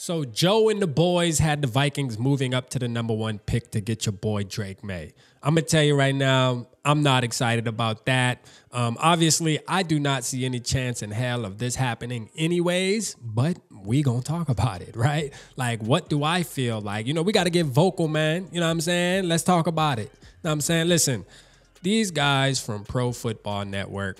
So Joe and the boys had the Vikings moving up to the #1 pick to get your boy Drake Maye. I'm going to tell you right now, I'm not excited about that. Obviously, I do not see any chance in hell of this happening anyways, but we going to talk about it, right? Like, what do I feel like? You know, we got to get vocal, man. You know what I'm saying? Let's talk about it. You know what I'm saying? Listen, these guys from Pro Football Network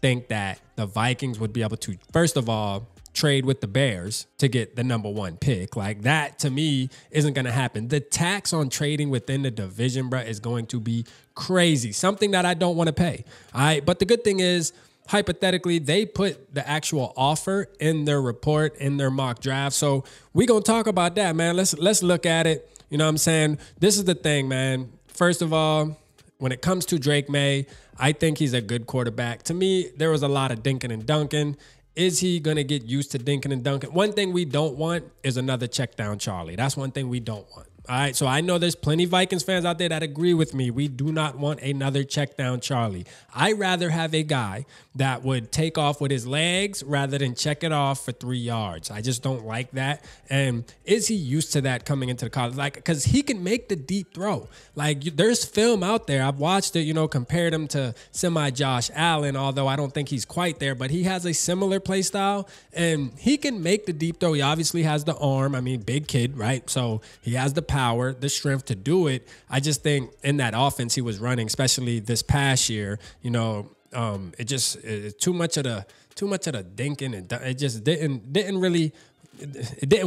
think that the Vikings would be able to, first of all, trade with the Bears to get the #1 pick. Like, that to me isn't going to happen. The tax on trading within the division, bro, is going to be crazy. Something that I don't want to pay. All right. But the good thing is, hypothetically, they put the actual offer in their report, in their mock draft. So we're going to talk about that, man. Let's look at it. You know what I'm saying? This is the thing, man. First of all, when it comes to Drake Maye, I think he's a good quarterback. To me, there was a lot of dinking and dunking. Is he going to get used to dinking and dunking? One thing we don't want is another check down Charlie. That's one thing we don't want. All right, so I know there's plenty of Vikings fans out there that agree with me. We do not want another check down Charlie. I'd rather have a guy that would take off with his legs rather than check it off for 3 yards. I just don't like that. And is he used to that coming into the college? Like, because he can make the deep throw. Like, there's film out there. I've watched it, you know, compared him to Josh Allen, although I don't think he's quite there, but he has a similar play style and he can make the deep throw. He obviously has the arm. I mean, big kid, right? So he has the power, the strength to do it. I just think in that offense he was running, especially this past year, you know, too much of the dinking, and it just didn't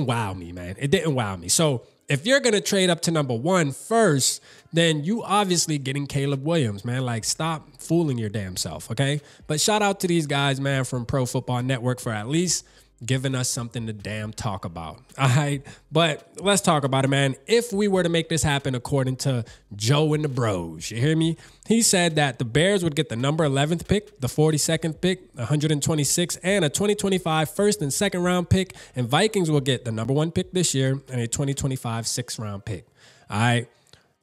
wow me, man. It didn't wow me. So if you're gonna trade up to #1 first, then you obviously getting Caleb Williams, man. Like, stop fooling your damn self, okay? But shout out to these guys, man, from Pro Football Network for at least giving us something to damn talk about. All right. But let's talk about it, man. If we were to make this happen according to Joe and the bros, you hear me? He said that the Bears would get the #11th pick, the 42nd pick, 126, and a 2025 first and second round pick. And Vikings will get the #1 pick this year and a 2025 sixth round pick. All right.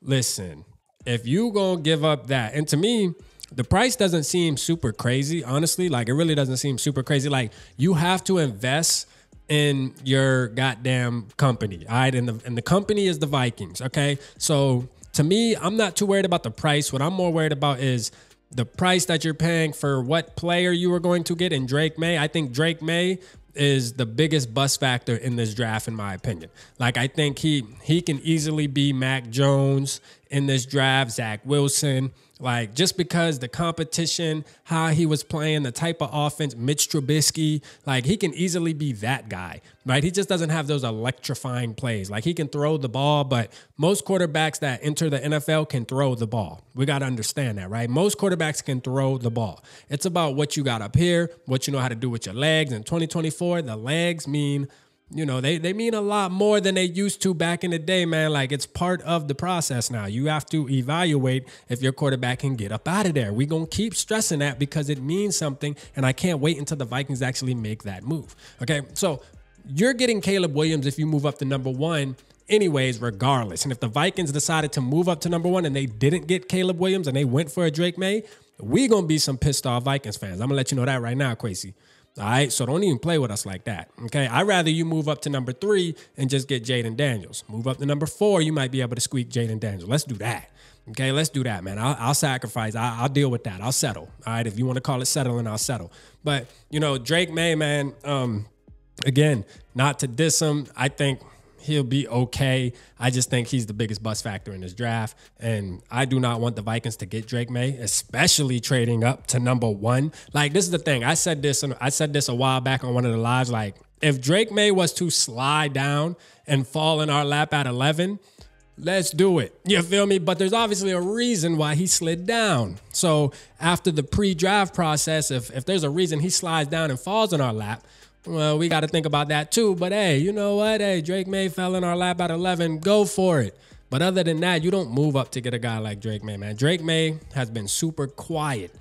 Listen, if you gonna give up that, and to me, the price doesn't seem super crazy, honestly. Like, it really doesn't seem super crazy. Like, you have to invest in your goddamn company, all right? And the company is the Vikings, okay? So, to me, I'm not too worried about the price. What I'm more worried about is the price that you're paying for what player you are going to get in Drake Maye. I think Drake Maye is the biggest bust factor in this draft, in my opinion. Like, I think he can easily be Mac Jones in this draft, Zach Wilson. Like, just because the competition, how he was playing, the type of offense, Mitch Trubisky, like, he can easily be that guy, right? He just doesn't have those electrifying plays. Like, he can throw the ball, but most quarterbacks that enter the NFL can throw the ball. We got to understand that, right? Most quarterbacks can throw the ball. It's about what you got up here, what you know how to do with your legs. In 2024, the legs mean, you know, they mean a lot more than they used to back in the day, man. Like, it's part of the process now. You have to evaluate if your quarterback can get up out of there. We're going to keep stressing that because it means something, and I can't wait until the Vikings actually make that move. Okay, so you're getting Caleb Williams if you move up to #1 anyways, regardless. And if the Vikings decided to move up to #1 and they didn't get Caleb Williams and they went for a Drake Maye, we're going to be some pissed off Vikings fans. I'm going to let you know that right now, Quasey. All right, so don't even play with us like that, okay? I'd rather you move up to #3 and just get Jaden Daniels. Move up to #4, you might be able to squeak Jaden Daniels. Let's do that, okay? Let's do that, man. I'll sacrifice. I'll deal with that. I'll settle, all right? If you want to call it settling, I'll settle. But, you know, Drake Maye, man, again, not to diss him, I think he'll be okay. I just think he's the biggest bust factor in this draft. And I do not want the Vikings to get Drake Maye, especially trading up to #1. Like, this is the thing. I said this a while back on one of the lives. Like, if Drake Maye was to slide down and fall in our lap at 11, let's do it. You feel me? But there's obviously a reason why he slid down. So after the pre-draft process, if there's a reason he slides down and falls in our lap, well, we got to think about that too. But hey, you know what? Hey, Drake Maye fell in our lap at 11. Go for it. But other than that, you don't move up to get a guy like Drake Maye, man. Drake Maye has been super quiet.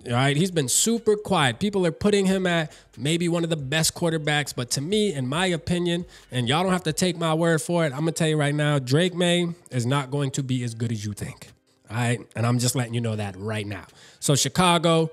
All right, he's been super quiet. People are putting him at maybe one of the best quarterbacks. But to me, in my opinion, and y'all don't have to take my word for it, I'm going to tell you right now, Drake Maye is not going to be as good as you think. All right, and I'm just letting you know that right now. So Chicago,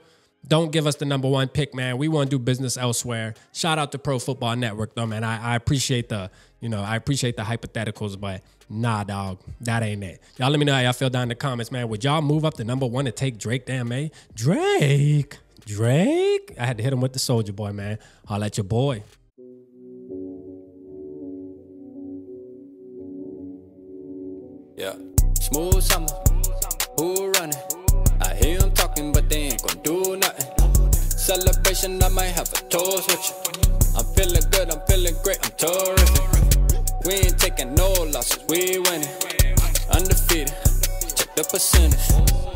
don't give us the #1 pick, man. We want to do business elsewhere. Shout out to Pro Football Network, though, man. I appreciate the, You know, I appreciate the hypotheticals, but nah, dog, that ain't it. Y'all let me know how y'all feel down in the comments, man. Would y'all move up to #1 to take Drake? Damn, man. Drake? I had to hit him with the Soulja Boy, man. Holla at your boy. Yeah, smooth summer, who running? I hear them talking, but they ain't gon' do nothing. Celebration, I might have a toast with you. I'm feeling good, I'm feeling great, I'm terrific. We ain't taking no losses, we winning. Undefeated, check the percentage.